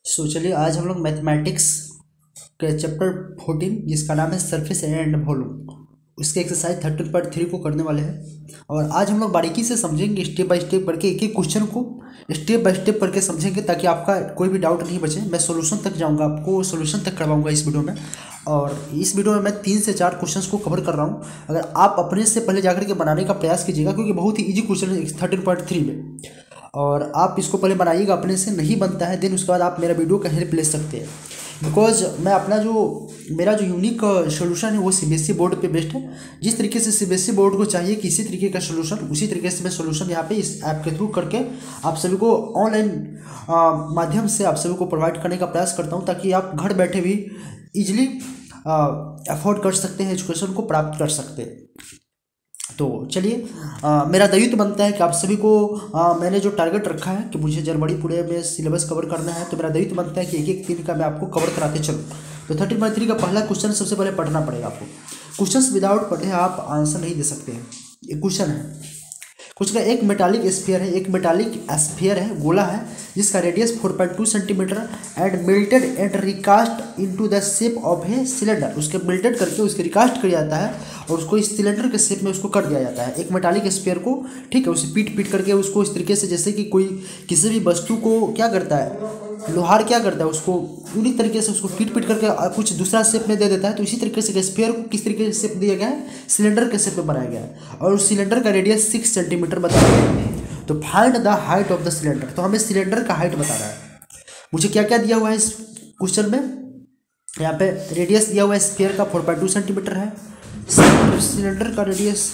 चलिए आज हम लोग मैथमेटिक्स के चैप्टर 14 जिसका नाम है सरफेस एंड वॉल्यूम उसके एक्सरसाइज 13.3 को करने वाले हैं। और आज हम लोग बारीकी से समझेंगे, स्टेप बाय स्टेप करके एक एक क्वेश्चन को स्टेप बाय स्टेप करके समझेंगे ताकि आपका कोई भी डाउट नहीं बचे। मैं सॉल्यूशन तक जाऊंगा, आपको सॉल्यूशन तक करवाऊंगा इस वीडियो में। और इस वीडियो में मैं 3 से 4 क्वेश्चंस को कवर कर रहा हूँ। अगर आप अपने से पहले जाकर के बनाने का प्रयास कीजिएगा क्योंकि बहुत ही ईजी क्वेश्चन है 13.3 में, और आप इसको पहले बनाइएगा। अपने से नहीं बनता है देन उसके बाद आप मेरा वीडियो का हेल्प ले सकते हैं। बिकॉज मैं अपना मेरा जो यूनिक सोल्यूशन है वो सीबीएसई बोर्ड पे बेस्ड है। जिस तरीके से सीबीएसई बोर्ड को चाहिए कि इसी तरीके का सोल्यूशन, उसी तरीके से मैं सोल्यूशन यहाँ पे इस ऐप के थ्रू करके आप सभी को ऑनलाइन माध्यम से आप सभी को प्रोवाइड करने का प्रयास करता हूँ ताकि आप घर बैठे भी इजिली अफोर्ड कर सकते हैं, एजुकेशन को प्राप्त कर सकते हैं। तो चलिए, मेरा दायित्व बनता है कि आप सभी को मैंने जो टारगेट रखा है कि मुझे जनवरी पूरे में सिलेबस कवर करना है, तो मेरा दायित्व बनता है कि एक एक दिन का मैं आपको कवर कराते चलूँ। तो 13.3 का पहला क्वेश्चन सबसे पहले पढ़ना पड़ेगा आपको। क्वेश्चन विदाउट पढ़े आप आंसर नहीं दे सकते हैं। एक क्वेश्चन है, कुछ का एक मेटालिक स्फीयर है, एक मेटालिक स्फीयर है, गोला है जिसका radius 4.2 centimetre and melted and recast into the shape of a cylinder. उसके मेल्टेड करके उसके रिकास्ट किया जाता है और उसको इस सिलेंडर के शेप में उसको कर दिया जाता है। एक मेटालिक स्फीयर को, ठीक है, उसे पीट पीट करके उसको इस तरीके से, जैसे कि कोई किसी भी वस्तु को क्या करता है, लोहार क्या करता है, उसको पूरी तरीके से उसको पीट पीट करके कुछ दूसरा शेप में दे देता है। तो इसी तरीके से स्फीयर को किस तरीके से शेप दिया गया है, सिलेंडर के शेप में बनाया गया है और उस सिलेंडर का रेडियस 6 सेंटीमीटर बताया गया है। तो find the height of the cylinder. तो हमें सिलेंडर का हाइट बताना है। मुझे क्या क्या दिया हुआ है इस क्वेश्चन में, यहाँ पे रेडियस दिया हुआ है स्फीयर का 4.2 सेंटीमीटर है, सिलेंडर का रेडियस,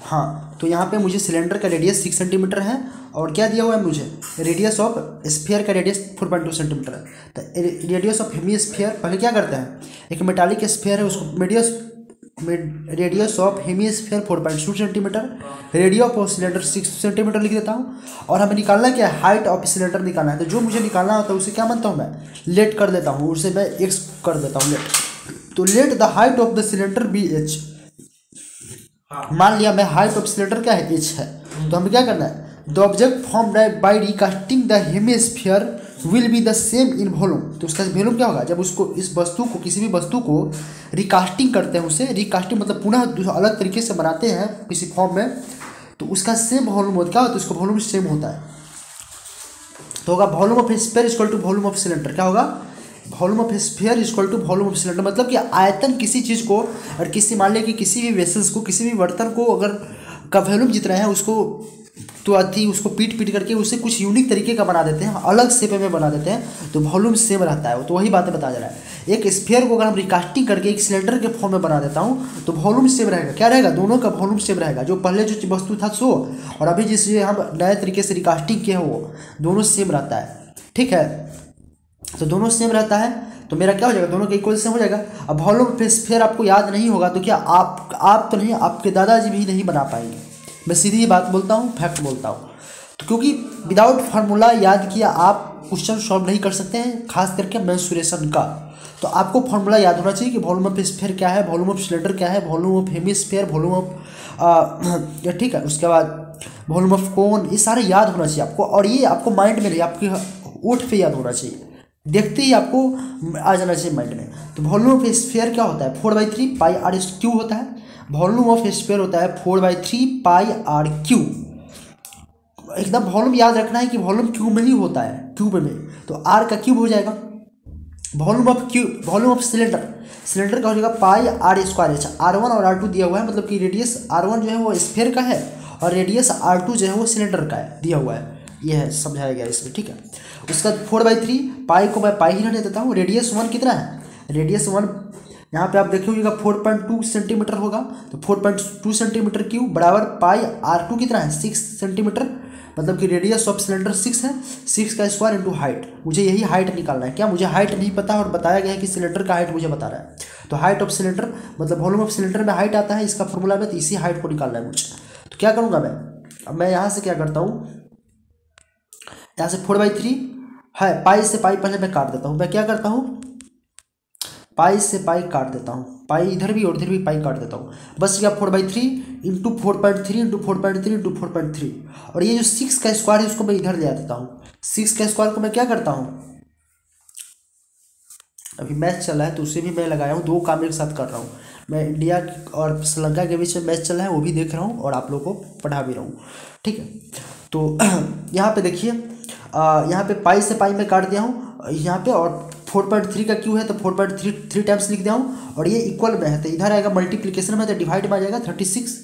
हाँ, तो यहाँ पे मुझे सिलेंडर का रेडियस 6 सेंटीमीटर है और क्या दिया हुआ है मुझे, रेडियस ऑफ स्फीयर का रेडियस 4.2 सेंटीमीटर है। तो रेडियस ऑफ हेमी स्फीयर, पहले क्या करते हैं, एक मेटालिक स्फीयर है उसको radius of hemisphere 4.2 centimetre, radius of cylinder 6 centimetre लिख देता हूँ। और हमें निकालना क्या है, हाइट ऑफ सिलेंडर निकालना है। तो जो मुझे निकालना होता है उसे क्या मानता हूँ मैं, लेट कर देता हूँ, उसे मैं एक्स कर देता हूँ, लेट। तो let the height of the cylinder be H. मान लिया मैं हाइट ऑफ सिलेंडर क्या है, एच है। तो हमें क्या करना है, the object formed by recasting the hemisphere will be the same in volume. तो उसका वॉल्यूम क्या होगा, जब उसको इस वस्तु को, किसी भी वस्तु को रिकास्टिंग करते हैं, उसे रिकास्टिंग मतलब पुनः अलग तरीके से बनाते हैं किसी फॉर्म में, तो उसका सेम वॉल्यूम होता है। क्या होता है, उसका वॉल्यूम सेम होता है। तो होगा volume of sphere equal to volume of cylinder. क्या होगा, volume of sphere equal to volume of cylinder. मतलब कि आयतन किसी चीज़ को, और किसी, मान लिया कि किसी भी वेसल्स को, किसी भी बर्तन को अगर का वॉल्यूम जितना है उसको, तो अति उसको पीट पीट करके उसे कुछ यूनिक तरीके का बना देते हैं, अलग शेप में बना देते हैं, तो वॉल्यूम सेम रहता है। तो वही बातें बता जा रहा है। एक स्फीयर को अगर हम रिकास्टिंग करके एक सिलेंडर के फॉर्म में बना देता हूँ तो वॉल्यूम सेम रहेगा। क्या रहेगा, दोनों का वॉल्यूम सेम रहेगा। जो पहले जो वस्तु था सो, और अभी जिसे हम नए तरीके से रिकास्टिंग किए हैं वो दोनों सेम रहता है, ठीक है। तो दोनों सेम रहता है तो मेरा क्या हो जाएगा, दोनों का इक्वल सेम हो जाएगा। अब वॉल्यूम ऑफ स्फीयर आपको याद नहीं होगा तो क्या आप तो नहीं, आपके दादाजी भी नहीं बना पाएंगे। मैं सीधी बात बोलता हूँ, फैक्ट बोलता हूँ। तो क्योंकि विदाउट फार्मूला याद किया आप क्वेश्चन सॉल्व नहीं कर सकते हैं, खास करके मेंसुरेशन का। तो आपको फार्मूला याद होना चाहिए कि वॉल्यूम ऑफ स्फीयर क्या है, वॉल्यूम ऑफ सिलेंडर क्या है, volume of hemisphere, volume of, ठीक है, उसके बाद वॉल्यूम ऑफ कोन, ये सारे याद होना चाहिए आपको। और ये आपको माइंड में नहीं, आपके ओठ पे याद होना चाहिए, देखते ही आपको आ जाना चाहिए माइंड में। तो वॉल्यूम ऑफ स्फीयर क्या होता है, 4/3 पाई आर क्यू होता है। वॉल्यूम ऑफ स्फीयर होता है 4/3 पाई आर क्यू। एकदम वॉल्यूम याद रखना है कि वॉल्यूम क्यूब में ही होता है, क्यूब में, तो आर का क्यूब हो जाएगा। वॉल्यूम ऑफ सिलेंडर का हो जाएगा पाई आर स्क्वायर एच। R1 और R2 दिया हुआ है, मतलब कि रेडियस R1 जो है वो स्फीयर का है और रेडियस R2 जो है वो सिलेंडर का है, दिया हुआ है, ये है, समझाया गया इसमें, ठीक है। उसका 4/3 पाई को मैं पाई ही रहने देता हूँ। रेडियस 1 कितना है, रेडियस 1 यहाँ पे आप देखिएगा 4.2 सेंटीमीटर होगा, तो 4.2 सेंटीमीटर क्यूब बराबर पाई R2 कितना है, 6 सेंटीमीटर। मतलब कि रेडियस ऑफ सिलेंडर 6 है, 6 का स्क्वायर इंटू हाइट। मुझे यही हाइट निकालना है। क्या मुझे हाइट नहीं पता और बताया गया है कि सिलेंडर का हाइट मुझे बता रहा है, तो हाइट ऑफ सिलेंडर मतलब वॉल्यूम ऑफ सिलेंडर में हाइट आता है इसका फॉर्मूला में, तो इसी हाइट को निकालना है मुझे। तो क्या करूँगा मैं, अब मैं यहाँ से क्या करता हूँ, यहाँ से 4/3 है, पाई से पाई पहले मैं काट देता हूँ। मैं क्या करता हूँ, पाई से पाई काट देता हूँ, पाई इधर भी और इधर भी पाई काट देता हूँ। बस क्या 4/3 इंटू 4.3 इंटू 4.3 इंटू 4.3, और ये जो 6 का स्क्वायर है उसको मैं इधर ले आ देता हूँ। 6 का स्क्वायर को मैं क्या करता हूँ, अभी मैच चल रहा है तो उसे भी मैं लगाया हूँ, दो काम एक साथ कर रहा हूँ। मैं इंडिया और श्रीलंका के बीच में मैच चल रहा है वो भी देख रहा हूँ और आप लोगों को पढ़ा भी रहा हूँ, ठीक है। तो यहाँ पे देखिए, यहाँ पे पाई से पाई में काट दिया हूँ यहाँ पे, और 4.3 का क्यू है तो 4.3 टाइम्स लिख दिया हूँ, और ये इक्वल में है तो इधर आएगा मल्टीप्लिकेशन में, तो डिवाइड में आ जाएगा 36,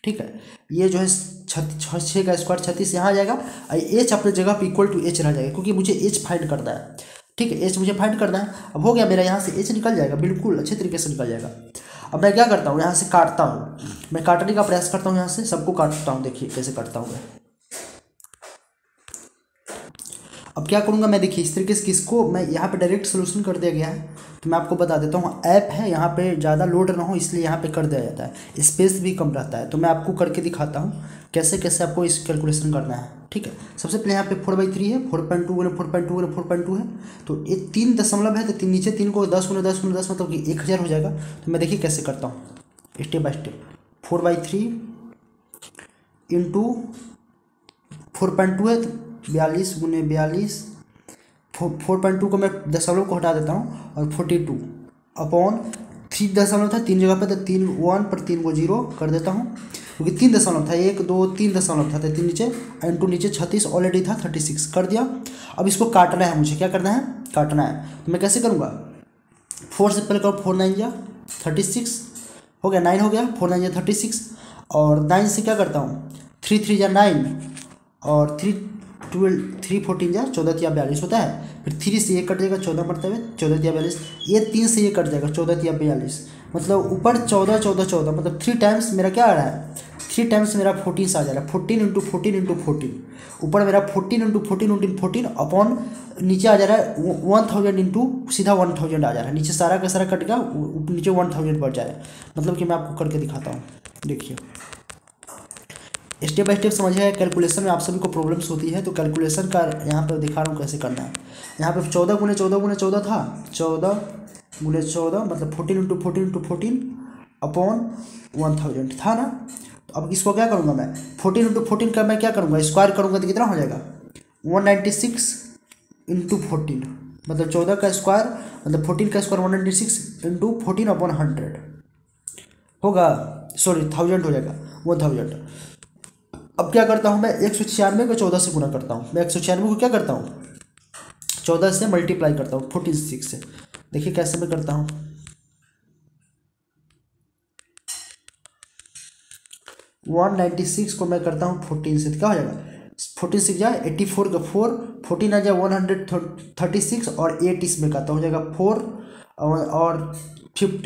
ठीक है। ये जो है 6 का स्क्वायर 36 यहाँ आ जाएगा, और एच अपने जगह पे इक्वल टू एच रह जाएगा, क्योंकि मुझे एच फाइंड करना है, ठीक है। एच मुझे फाइंड करना है। अब हो गया मेरा, यहाँ से एच निकल जाएगा, बिल्कुल अच्छे तरीके से निकल जाएगा। अब मैं क्या करता हूँ, यहाँ से काटता हूँ, मैं काटने का प्रयास करता हूँ, यहाँ से सबको काटता हूँ, देखिए कैसे काटता हूँ मैं। अब क्या करूँगा मैं, देखिए इस तरीके से, किसको मैं यहाँ पे डायरेक्ट सोल्यूशन कर दिया गया है, तो मैं आपको बता देता हूँ। ऐप है यहाँ पे ज़्यादा लोड ना हो इसलिए यहाँ पे कर दिया जाता है, स्पेस भी कम रहता है, तो मैं आपको करके दिखाता हूँ कैसे कैसे आपको इस कैलकुलेशन करना है, ठीक है। सबसे पहले यहाँ पे 4/3 है, 4.2 गुना 4.2 गुना 4.2 है, तो ये 3 दशमलव है, तो नीचे 3 को 10 गुना 10 गुना 10 मतलब कि 1000 हो जाएगा। तो मैं देखिए कैसे करता हूँ स्टेप बाय स्टेप। 4/3 इंटू 4.2 है तो 42 गुने 42, 4.2 को मैं दशमलव को हटा देता हूँ, और 42 अपॉन 3 दशमलव था 3 जगह पे, तो 3 1 पर 3 को 0 कर देता हूँ, क्योंकि 3 दशमलव था, 1 2 3 दशमलव था, तो 3 नीचे इंटू नीचे 36 ऑलरेडी था 36 कर दिया। अब इसको काटना है, मुझे क्या करना है, काटना है। तो मैं कैसे करूँगा, 4 से पहले करो, 4 9 जा 36 हो गया, 9 हो गया, 4 9 जा 36, और 9 से क्या करता हूँ, 3 3 जा 9, और 3 12 3 14 जा 14 या 42 होता है। फिर 3 से ये कट जाएगा 14 मरतबे 14 या 42, ये 3 से ये कट जाएगा 14 या 42, मतलब ऊपर 14 14 14, मतलब 3 टाइम्स मेरा क्या आ रहा है, 3 टाइम्स मेरा 14 से आ जा रहा है, 14 इंटू 14 इंटू 14, ऊपर मेरा 14 इंटू 14 इंटू 14 अपॉन नीचे आ जा रहा है 1000 इंटू सीधा 1000 आ जा रहा है, नीचे सारा का सारा कट गया, नीचे 1000 बढ़ जा रहा है। मतलब कि मैं आपको करके दिखाता हूँ, देखिए स्टेप बाय स्टेप समझिए। कैलकुलेशन में आप सभी को प्रॉब्लम्स होती है, तो कैलकुलेशन का यहाँ पर दिखा रहा हूँ कैसे करना है। यहाँ पे 14 गुने 14 गुने 14 था, 14 गुने 14 मतलब 14 इंटू 14 इंटू 14 अपॉन 1000 था ना। तो अब इसको क्या करूँगा मैं, 14 इंटू 14 का मैं क्या करूँगा, स्क्वायर करूँगा तो कितना हो जाएगा, 196 इंटू 14, मतलब 14 का स्क्वायर मतलब 14 का स्क्वायर 196 इंटू 14 अपॉन 100 होगा, सॉरी 1000 हो जाएगा 1000। अब क्या करता हूँ मैं, 196 को 14 से गुना करता हूँ, मैं 196 को क्या करता हूँ 14 से मल्टीप्लाई करता हूँ 46 से। देखिए कैसे मैं करता हूँ, 196 को मैं करता हूँ 14 से, तो क्या हो जाएगा 46 जाए 84 का 4, 14 आ जाए 136, और 8 इसमें का तो हो जाएगा 4, और 51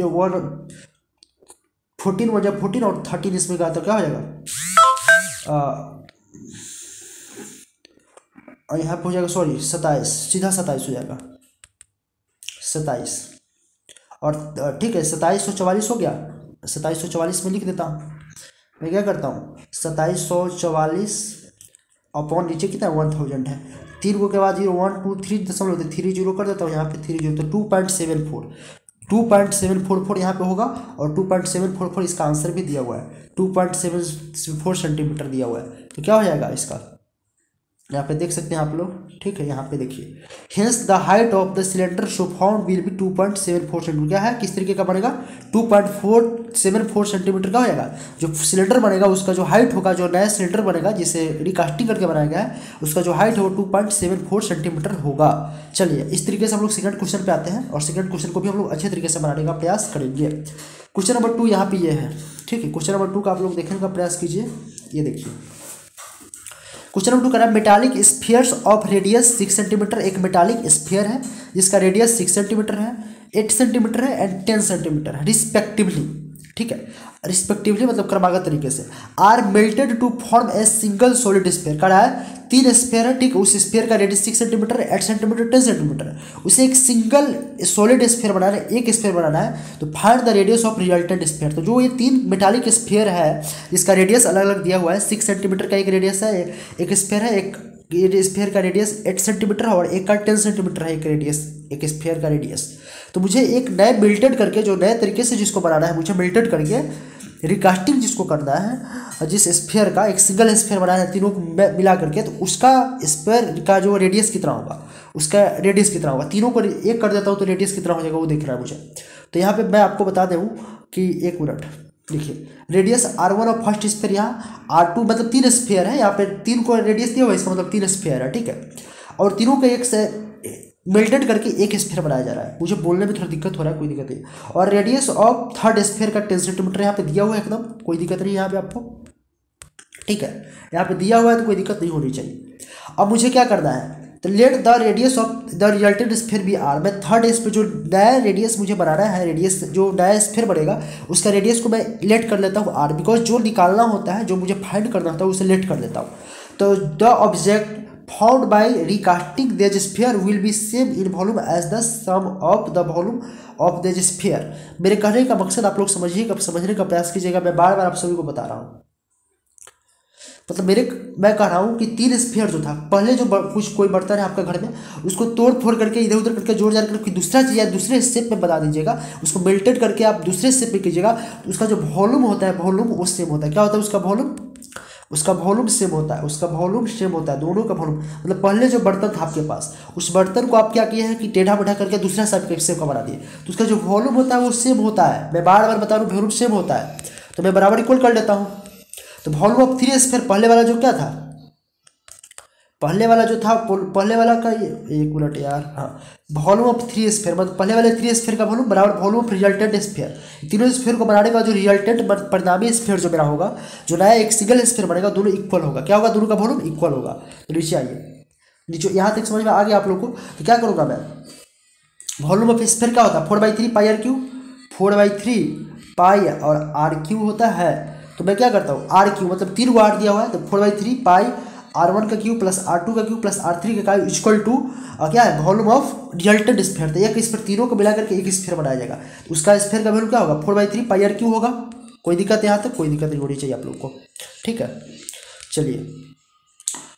14 हो जाए 14, और 13 इसमें का तो क्या हो जाएगा, और यहाँ पे हो जाएगा सॉरी 27, सीधा 27 हो जाएगा 27, और ठीक है 2744 हो गया, 2744 में लिख देता हूँ। मैं क्या करता हूँ 2744 अपॉन नीचे कितना 1000 है, 3 को के बाद 0 1 2 3 दशमलव होते 3 0 कर देता हूँ, यहाँ पे 3 0 तो 2.744 यहाँ पे होगा, और 2.744 इसका आंसर भी दिया हुआ है, 2.74 सेंटीमीटर दिया हुआ है। तो क्या हो जाएगा इसका, यहाँ पे देख सकते हैं आप लोग, ठीक है। यहाँ पे देखिए, hence the height of the cylinder so found will be 2.74 centimetre. क्या है, किस तरीके का बनेगा, 2.474 सेंटीमीटर का हो जाएगा। जो सिलेंडर बनेगा उसका जो हाइट होगा, जो नया सिलेंडर बनेगा जिसे रिकास्टिंग करके बनाया गया है, उसका जो हाइट है वो 2.74 सेंटीमीटर होगा। चलिए इस तरीके से हम लोग सेकंड क्वेश्चन पे आते हैं, और सेकंड क्वेश्चन को भी हम लोग अच्छे तरीके से बनाने का प्रयास करेंगे। क्वेश्चन नंबर 2 यहाँ पे ये है, ठीक है। क्वेश्चन नंबर 2 का आप लोग देखने का प्रयास कीजिए, ये देखिए क्वेश्चन नंबर 2 करा, metallic spheres of radius 6 centimetre. एक मेटालिक स्फीयर है जिसका रेडियस 6 सेंटीमीटर है, 8 सेंटीमीटर है एंड 10 सेंटीमीटर है रिस्पेक्टिवली, ठीक है। रिस्पेक्टिवली मतलब क्रमागत तरीके से, are melted to form a single solid sphere. करा है 3 स्फीयर है, ठीक है। उस स्फीयर का रेडियस 6 सेंटीमीटर, 8 सेंटीमीटर, 10 सेंटीमीटर है। उसे एक सिंगल सॉलिड स्फीयर बनाना है, एक स्फीयर बनाना है, तो find the radius of resultant sphere. तो जो ये 3 मेटालिक स्फीयर है जिसका रेडियस अलग अलग दिया हुआ है, 6 सेंटीमीटर का एक रेडियस है, एक स्फीयर है, एक स्फीयर का रेडियस 8 सेंटीमीटर है, और एक का 10 सेंटीमीटर है एक रेडियस, एक स्फीयर का रेडियस। तो मुझे एक नए मेल्टेड करके, जो नए तरीके से जिसको बनाना है, मुझे मेल्टेड करके रिकास्टिंग जिसको करना है, जिस स्फीयर का एक सिंगल स्फीयर बनाना है तीनों को मिला करके, तो उसका स्फीयर का जो रेडियस कितना होगा, उसका रेडियस कितना होगा, तीनों को एक कर देता हूँ तो रेडियस कितना हो जाएगा वो देख रहा है मुझे। तो यहाँ पे मैं आपको बता दूँ कि एक मिनट देखिए, रेडियस R1 और फर्स्ट स्फीयर यहाँ R2 मतलब 3 स्फीयर है, यहाँ पे 3 को रेडियस दिया हुआ है, इसका मतलब 3 स्फीयर है, ठीक है। और तीनों को एक से मेल्टेड करके एक स्फीयर बनाया जा रहा है। मुझे बोलने में थोड़ा दिक्कत हो रहा है, कोई दिक्कत नहीं। और रेडियस ऑफ थर्ड स्फीयर का 10 सेंटीमीटर यहाँ पे दिया हुआ है, एकदम कोई दिक्कत नहीं यहाँ पे आपको, ठीक है। यहाँ पे दिया हुआ है तो कोई दिक्कत नहीं होनी चाहिए। अब मुझे क्या करना है, तो let the radius of the resultant sphere be R. मैं थर्ड स्फीयर जो नया रेडियस मुझे बनाना है, रेडियस जो नया स्फीयर बनेगा उसका रेडियस को मैं लेट कर लेता हूँ आर, बिकॉज जो निकालना होता है, जो मुझे फाइंड करना होता है उसे लेट कर लेता हूँ। तो the object found by recasting the sphere will be same in volume as the sum of the volume of the sphere. मेरे कहने का मकसद आप लोग समझने का प्रयास कीजिएगा, मैं बार बार आप सभी को बता रहा हूँ। मतलब मैं कह रहा हूँ कि 3 स्फीयर जो था, पहले जो कुछ कोई बर्तन है आपका घर में, उसको तोड़ फोड़ करके इधर उधर करके जोड़ जाड़ करके दूसरा चीज़ या दूसरे स्टेप में बता दीजिएगा, उसको मेल्टेड करके आप दूसरे स्टेप में कीजिएगा, तो उसका जो वॉल्यूम होता है, वॉल्यूम वो सेम होता है। क्या होता है उसका वॉल्यूम? उसका वॉल्यूम सेम होता है, उसका वॉल्यूम सेम होता है, दोनों का वॉल्यूम। मतलब पहले जो बर्तन था आपके पास, उस बर्तन को आप क्या किए हैं कि टेढ़ा बढ़ा करके दूसरा शेप का बना दिए, तो उसका जो वॉल्यूम होता है वो सेम होता है। मैं बार बार बता रहा हूँ वॉल्यूम सेम होता है, तो मैं बराबर इक्वल कर लेता हूँ। तो वॉल्यूम ऑफ 3 स्फीयर पहले वाला जो क्या था, पहले वाला का एक मिनट यार, हाँ, वॉल्यूम ऑफ 3 स्फीयर मतलब पहले वाले 3 स्फीयर का वॉल्यूम बराबर वॉल्यूम ऑफ रिजल्टेंट स्फीयर। तीनों स्फीयर को बनाने का जो रिजल्टेंट परिणामी स्फीयर जो मेरा होगा, जो नया एक सिंगल स्फीयर बनेगा, दोनों इक्वल होगा। क्या होगा? दोनों का वॉल्यूम इक्वल होगा। तो नीचे आइए, नीचे यहाँ तक समझ में आ गया आप लोग को। तो क्या करूँगा मैं, वॉल्यूम ऑफ स्फीयर क्या होता है 4/3 पाई आर क्यू, 4/3 पाई और आर क्यू होता है। तो मैं क्या करता हूँ, आर क्यू मतलब 3 को आर दिया हुआ है, तो 4/3 पाई R1 का क्यू प्लस R2 का क्यू प्लस R3 का क्यू इक्वल टू क्या है, वॉल्यूम ऑफ रिजल्टेंट स्फीयर। तो एक स्फीयर तीनों को मिला करके एक स्फीयर बनाया जाएगा, तो उसका स्फीयर का वैल्यू क्या होगा 4/3 पाई आर क्यू होगा। कोई दिक्कत यहाँ तक? कोई दिक्कत नहीं होनी चाहिए आप लोग को, ठीक है। चलिए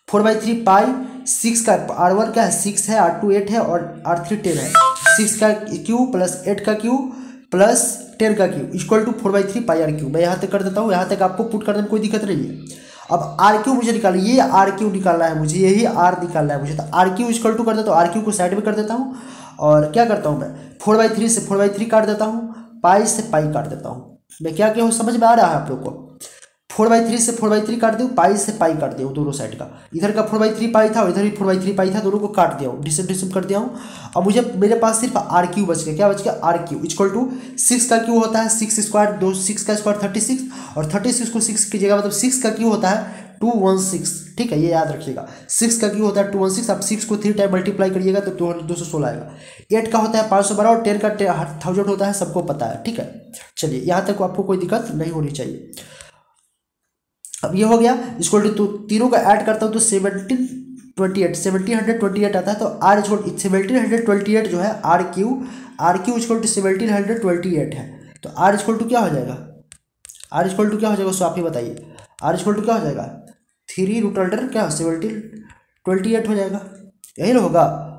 4/3 पाई 6 का R1 क्या है 6 है, R2 8 है और R3 10 है। 6 का क्यू प्लस 8 का क्यू प्लस 10 का cube equal to 4/3 pi R cube. मैं यहाँ तक कर देता हूँ, यहाँ तक आपको पुट करने में कोई दिक्कत नहीं है। अब आर क्यू मुझे निकालना, ये आर क्यू निकालना है मुझे, यही आर निकालना है मुझे। तो आर क्यू इक्वल टू कर देता हूँ, आर क्यू को साइड में कर देता हूँ और क्या करता हूँ मैं 4/3 से 4/3 काट देता हूँ, पाई से पाई काट देता हूँ। मैं क्या क्या हूँ समझ में आ रहा है आप लोग को? 4/3 से 4/3 काट दूँ, पाई से पाई काट दिया हूँ दोनों साइड का। इधर का 4/3 पाई था और इधर भी 4/3 पाई था, दोनों को काट दिया हूँ, डिसम कर दिया हूँ। और मुझे मेरे पास सिर्फ आर क्यू बच गया। क्या बच गया? आर क्यू इक्वल टू 6 का क्यू होता है 6 स्क्वायर 6 का स्क्वायर 36 और 36 को 6 की जगह मतलब 6 का क्यू होता है 216, ठीक है, ये याद रखिएगा। 6 का क्यू होता है 216। आप 6 को 3 टाइम मल्टीप्लाई करिएगा तो 216 आएगा। 8 का होता है 512 और 10 का 1000 होता है, सबको पता है, ठीक है। चलिए यहाँ तक आपको कोई दिक्कत नहीं होनी चाहिए। अब ये हो गया इसको तो तीनों का ऐड करता हूँ तो 1728 आता है। तो आर इक्वल 1728 जो है आर क्यू इक्वल टू 1728 है। तो आर इक्वल टू क्या हो जाएगा, आर इक्वल टू क्या हो जाएगा उसको आप ही बताइए। आर इक्वल टू क्या हो जाएगा 3√अंडर क्या 1728 हो जाएगा, यही ना होगा।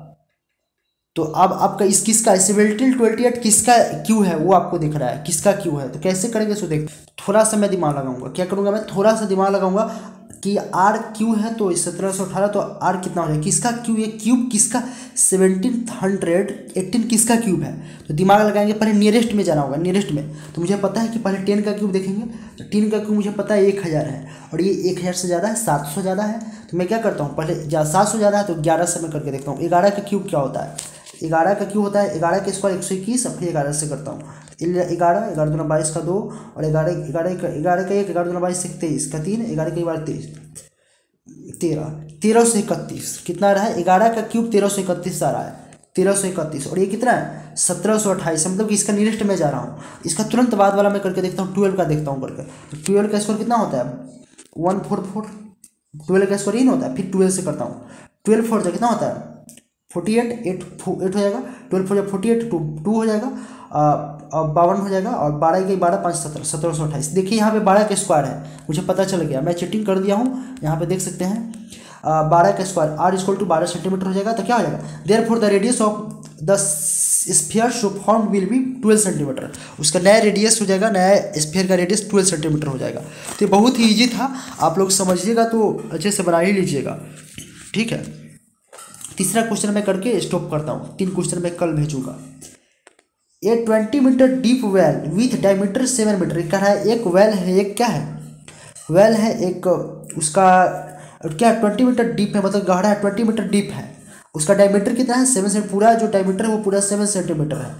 तो अब आपका इस किसका 1728 किसका क्यू है वो आपको दिख रहा है, किसका क्यू है। तो कैसे करेंगे सो देख, थोड़ा सा मैं दिमाग लगाऊंगा। क्या करूंगा मैं, थोड़ा सा दिमाग लगाऊंगा कि आर क्यू है तो 1718, तो आर कितना हो जाएगा, किसका क्यू, ये क्यूब किसका 1718 किसका क्यूब है। तो दिमाग लगाएंगे, पहले नियरेस्ट में जाना होगा, नियरेस्ट में। तो मुझे पता है कि पहले 10 का क्यूब देखेंगे, तो 10 का क्यूब मुझे पता है 1000 है और ये 1000 से ज़्यादा है, 700 ज़्यादा है। तो मैं क्या करता हूँ, पहले 700 ज़्यादा है तो 11 से मैं करके देखता हूँ। 11 का क्यूब क्या होता है, 11 का क्यों होता है 11 के स्क्वायर 121, अब फिर 11 से करता हूँ। 11 11 दूना 22 का 2 और 11 का 1 11 दूना 22 से 23 का 3 11 के बार 1331 कितना रहा है, 11 का क्यूब 1331 आ रहा है, 1331 और ये कितना है 1728। मतलब कि इसका नियरेस्ट में जा रहा हूँ। इसका तुरंत बाद वाला मैं करके देखता हूँ, 12 का देखता हूँ करके। तो 12 का स्क्वायर कितना होता है 144, 12 का स्क्वायर इन होता है। फिर 12 से करता हूँ, 12 4 कितना होता है 48, 8 हो जाएगा, 12 4 48 2 हो जाएगा, 52 हो जाएगा और 12 के 12 5 17 1728। देखिए यहाँ पे 12 का स्क्वायर है, मुझे पता चल गया, मैं चीटिंग कर दिया हूँ। यहाँ पे देख सकते हैं 12 का square R equal to 12 centimetre हो जाएगा। तो क्या हो जाएगा, therefore the radius of the sphere so formed will be 12 centimetre. उसका नया रेडियस हो जाएगा, नया स्फीयर का रेडियस 12 सेंटीमीटर हो जाएगा। तो ये बहुत ही ईजी था, आप लोग समझिएगा तो अच्छे से बना ही लीजिएगा, ठीक है। तीसरा क्वेश्चन मैं करके स्टॉप करता हूँ, 3 क्वेश्चन मैं कल भेजूँगा। A 20 metre deep well with diameter 7 metre, कह रहा है एक वेल है, एक क्या है, वेल है एक, उसका क्या 20 मीटर डीप है, मतलब गहरा है, 20 मीटर डीप है, उसका डायमीटर कितना है 7 सेंटीमीटर, पूरा जो डायमीटर है वो पूरा 7 सेंटीमीटर है।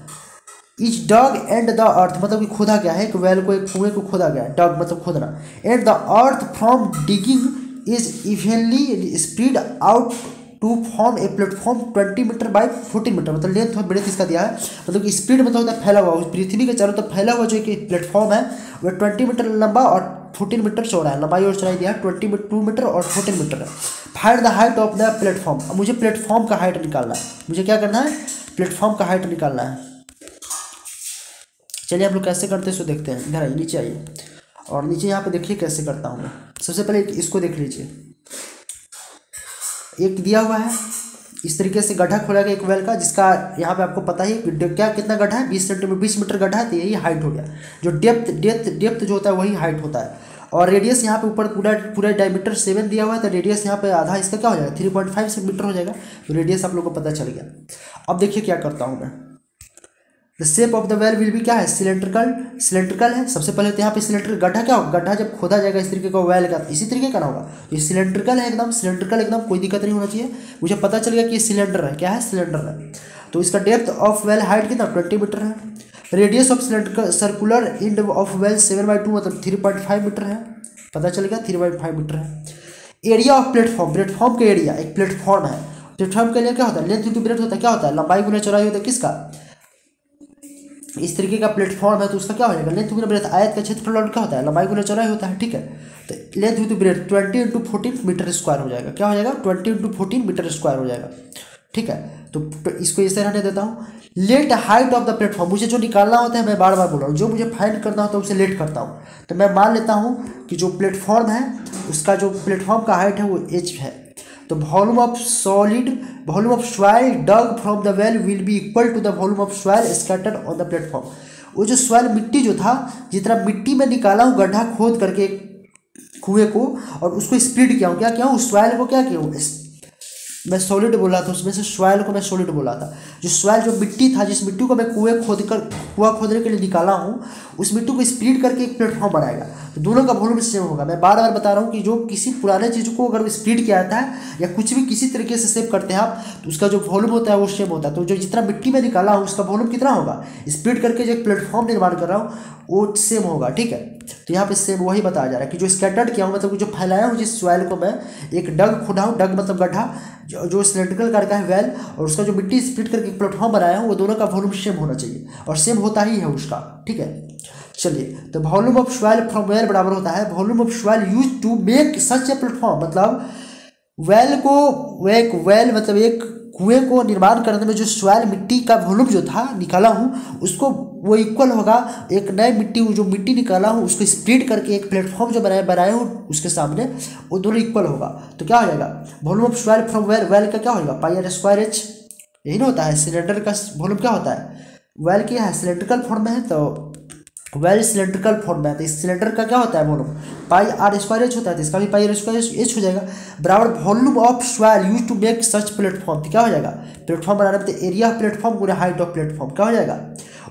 Each dug and the earth, मतलब कि खोदा गया है, एक वेल को, एक कुएं को खोदा गया है, डग मतलब खोदना, and the earth from digging is evenly spread out to form a platform 20 metre by 14 metre, मतलब लेंथ और ब्रेथ इसका दिया है, मतलब कि स्पीड मतलब होता है फैला हुआ, उस पृथ्वी के चारों तरफ फैला हुआ जो एक प्लेटफॉर्म है वह 20 मीटर लंबा और 14 मीटर चौड़ा है, लंबाई और चौड़ाई दिया है 22 मीटर और 14 मीटर है। Find the height of the platform, अब मुझे प्लेटफॉर्म का हाइट निकालना है, मुझे क्या करना है, प्लेटफॉर्म का हाइट निकालना है। चलिए हम लोग कैसे करते हैं इसको देखते हैं। इधर आइए, नीचे आइए, और नीचे यहाँ पे देखिए कैसे करता हूँ मैं। सबसे पहले इसको देख लीजिए, एक दिया हुआ है इस तरीके से गड्ढा खोला गया एक वेल का, जिसका यहाँ पे आपको पता ही क्या कितना गड्ढा है, 20 सेंटीमीटर 20 मीटर गड्ढा है, तो यही हाइट हो गया। जो डेप्थ जो होता है वही हाइट होता है, और रेडियस यहाँ पे ऊपर पूरा डायमीटर 7 दिया हुआ है, तो रेडियस यहाँ पे आधा इसका क्या हो जाएगा 3.5 मीटर हो जाएगा। तो रेडियस आप लोग को पता चल गया। अब देखिए क्या करता हूँ मैं, the shape of the well will भी क्या है, सिलेंड्रिकल है। सबसे पहले तो यहाँ पे सिलेंड्रिकल गड्ढा क्या होगा, गड्ढा जब खोदा जाएगा इस तरीके का वेल का, इसी तरीके का ना होगा, ये सिलेंड्रिकल है, एकदम सिलेंड्रिकल, एकदम कोई दिक्कत नहीं होना चाहिए। मुझे पता चल गया कि ये सिलेंडर है, क्या है, सिलेंडर है। तो इसका डेप्थ ऑफ वेल हाइट कितना 20 मीटर है। Radius of cylindrical circular end of well 7/2 मतलब 3.5 मीटर है, पता चल गया 3.5 मीटर है। एरिया ऑफ प्लेटफॉर्म का एरिया, एक प्लेटफॉर्म है, प्लेटफॉर्म के लिए क्या होता है, लेंथ इंटू ब्रेथ होता है, क्या होता है, लंबाई गुना चौड़ाई होता है किसका, इस तरीके का प्लेटफॉर्म है तो उसका क्या हो जाएगा, लेंथ गुना ब्रेथ, आयत का क्षेत्रफल और क्या होता है, लंबाई गुना चौड़ाई होता है, ठीक है। तो length into breadth 20 × 14 metre square हो जाएगा, क्या हो जाएगा 20 × 14 मीटर स्क्वायर हो जाएगा, ठीक है। तो इसको इसे रहने देता हूँ। Let height of the platform, मुझे जो निकालना होता है मैं बार बार बोल रहा हूँ, जो मुझे फाइंड करना होता है उसे लेट करता हूँ। तो मैं मान लेता हूँ कि जो प्लेटफॉर्म है उसका जो प्लेटफॉर्म का हाइट है वो h है। तो volume of soil dug from the well will be equal to the volume of soil scattered on the platform. वो जो सॉइल मिट्टी जो था, जितना मिट्टी में निकाला हूँ गड्ढा खोद करके कुएं को, और उसको स्प्लिट किया हूँ, क्या किया हूँ, उस सॉइल को क्या किया हूँ, मैं सॉलिड बोला था, उसमें से सॉइल को मैं सॉलिड बोला था। जो सॉइल जो मिट्टी था, जिस मिट्टी को मैं कुआं खोदने के लिए निकाला हूँ, उस मिट्टी को स्प्लिट करके एक प्लेटफॉर्म बनाएगा। तो दोनों का वॉल्यूम सेम होगा। मैं बार बार बता रहा हूँ कि जो किसी पुराने चीज़ को अगर स्प्लिट किया जाता है या कुछ भी किसी तरीके से सेव करते हैं आप, तो उसका जो वॉल्यूम होता है वो सेम होता है। तो जो जितना मिट्टी में निकाला हूँ उसका वॉल्यूम कितना होगा, स्प्लिट करके जो एक प्लेटफॉर्म निर्माण कर रहा हूँ वो सेम होगा, ठीक है। तो यहाँ पे सेम वही बताया जा रहा है कि जो स्कैटर्ड किया हूँ, मतलब जो फैलाया हूँ जिस सॉइल को मैं, एक डग खुदा हूँ, डग मतलब गड्ढा, जो सिलेंड्रिकल कार का है वेल, और उसका जो मिट्टी स्प्लिट करके एक प्लेटफॉर्म बनाया हूँ, वो दोनों का वॉल्यूम सेम होना चाहिए, और सेम होता ही है उसका, ठीक है। चलिए, तो volume of soil from well बराबर होता है volume of soil used to make such a platform, मतलब वेल को, एक वेल मतलब एक कुएं को निर्माण करने में जो सॉइल मिट्टी का वॉल्यूम जो था निकाला हूँ, उसको वो इक्वल होगा एक नए मिट्टी, जो मिट्टी निकाला हूँ उसको स्प्लिट करके एक प्लेटफॉर्म जो बनाया हूँ उसके सामने, वो दोनों इक्वल होगा। तो क्या हो जाएगा, volume of soil from well, well का क्या होगा πr²h, यही ना होता है। सिलेंडर का वॉल्यूम क्या होता है, वेल क्या है सिलेंड्रिकल फॉर्म में है, तो वेल सिलेंड्रिकल फॉर्म में है, तो इस सिलेंडर का क्या होता है वॉल्यूम πr² होता है, तो इसका भी πr² हो जाएगा, बराबर volume of soil used to make such platform. तो क्या हो जाएगा, प्लेटफॉर्म बनाने में, तो एरिया ऑफ प्लेटफॉर्म गुना हाइट ऑफ प्लेटफॉर्म क्या हो जाएगा,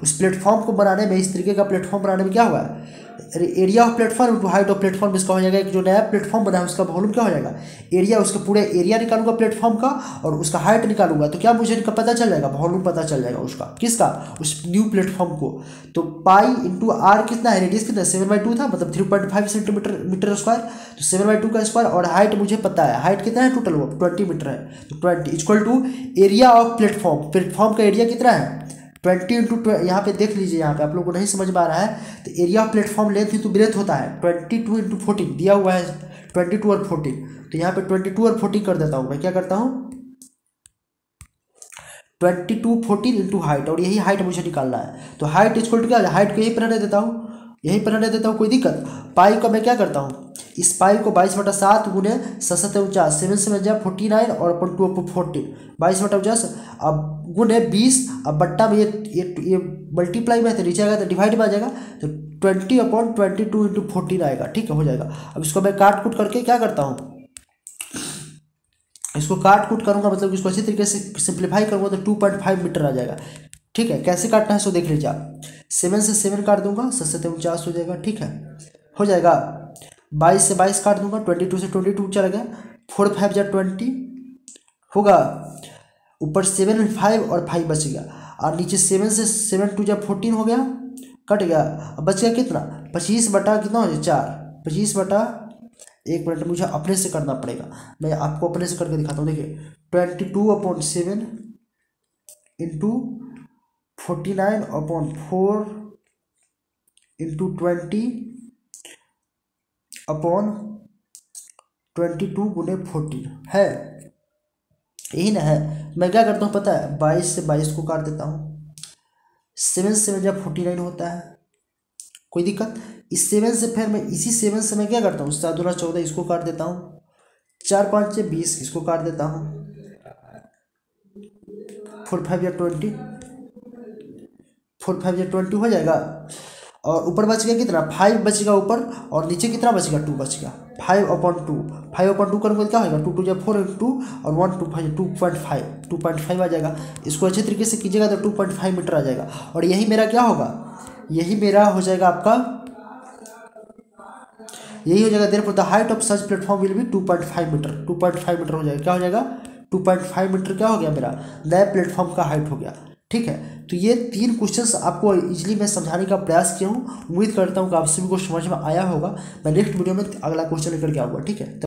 उस प्लेटफॉर्म को बनाने में, इस तरीके का प्लेटफॉर्म बनाने में क्या हुआ है, area of platform to height of platform, इसका हो जाएगा जो नया प्लेटफॉर्म बना है उसका वॉल्यूम क्या हो जाएगा, एरिया, उसका पूरे एरिया निकालूंगा प्लेटफॉर्म का और उसका हाइट निकालूंगा, तो क्या मुझे इनका पता चल जाएगा, वॉल्यूम पता चल जाएगा उसका, किसका, उस न्यू प्लेटफॉर्म को। तो π/r कितना है, रेडियस कितना 7/2 था, मतलब 3.5 सेंटीमीटर मीटर स्क्वायर, तो 7/2 का स्क्वायर, और हाइट मुझे पता है, हाइट कितना है टोटल, वो 20 मीटर है, तो 20 equal to area of platform, platform का एरिया कितना है 20 × यहाँ पे देख लीजिए, यहाँ पे आप लोग को नहीं समझ में आ रहा है, तो area of platform length into breath होता है 22 × 14 दिया हुआ है, 22 और 14, तो यहाँ पे 22 और 14 कर देता हूँ मैं, क्या करता हूँ 22 14 इंटू हाइट, और यही हाइट मुझे निकालना है। तो हाइट इक्वल टू क्या है, हाइट को यहीं पर रहने देता हूँ, यहीं पर रहने देता हूँ, कोई दिक्कत, पाई का मैं क्या करता हूँ इस पाई को 22/7 गुने 7×49, 7 से बन जाए 49 और अपन 2/14, 22/49 अब गुने 20, अब बट्टा में ये मल्टीप्लाई में है तो नीचे आएगा तो डिवाइड में आ जाएगा, तो 20/22 × 14 आएगा। ठीक है, हो जाएगा। अब इसको मैं काट कूट करके क्या करता हूँ, इसको काट कूट करूँगा, मतलब इसको अच्छी तरीके से सिंप्लीफाई करूँगा तो 2.5 मीटर आ जाएगा। ठीक है, कैसे काटना है सो देख लीजिए आप। 7 से 7 काट दूंगा, 7 से 49 हो जाएगा। ठीक है, हो जाएगा। 22 से 22 काट दूंगा, 22 से 22 चला गया, 4 5 जा 20 होगा, ऊपर 7 5 और 5 बच गया, और नीचे 7 से 7 2 जा 14 हो गया, कट गया। अब बच गया कितना, 25 बटा कितना हो जाए 4, 25 बटा, एक मिनट मुझे अपने से करना पड़ेगा, मैं आपको अपने से करके दिखाता हूँ। देखिए 22/7 इंटू 49/4 इंटू 20/22 गुने 14 है, यही ना है। मैं क्या करता हूँ पता है, 22 से 22 को काट देता हूँ, 7 से जब 49 होता है, कोई दिक्कत। इस 7 से फिर मैं इसी 7 से मैं क्या करता हूँ, 7 दूना 14 इसको काट देता हूँ, 4 5 20 इसको काट देता हूँ, 4 5 या 20, 4 5 या 20 हो जाएगा। और ऊपर बच गया कितना, 5 बच गया ऊपर, और नीचे कितना बच गया, 2 बच गया। 5/2, 5/2 करूँगा क्या होगा, 2 2 या 4 इंटू और 1 2 5 2.5 आ जाएगा। इसको अच्छे तरीके से कीजिएगा तो 2.5 मीटर आ जाएगा। और यही मेरा क्या होगा, यही मेरा हो जाएगा आपका, यही हो जाएगा। Therefore the height of such platform will be 2.5 metre, 2.5 metre हो जाएगा। क्या हो जाएगा, 2.5 मीटर क्या हो गया मेरा, नए प्लेटफॉर्म का हाइट हो गया। ठीक है, तो ये 3 क्वेश्चंस आपको इजीली मैं समझाने का प्रयास किया हूँ। उम्मीद करता हूँ कि आप सभी को समझ में आया होगा। मैं नेक्स्ट वीडियो में अगला क्वेश्चन लेकर के आऊँगा। ठीक है।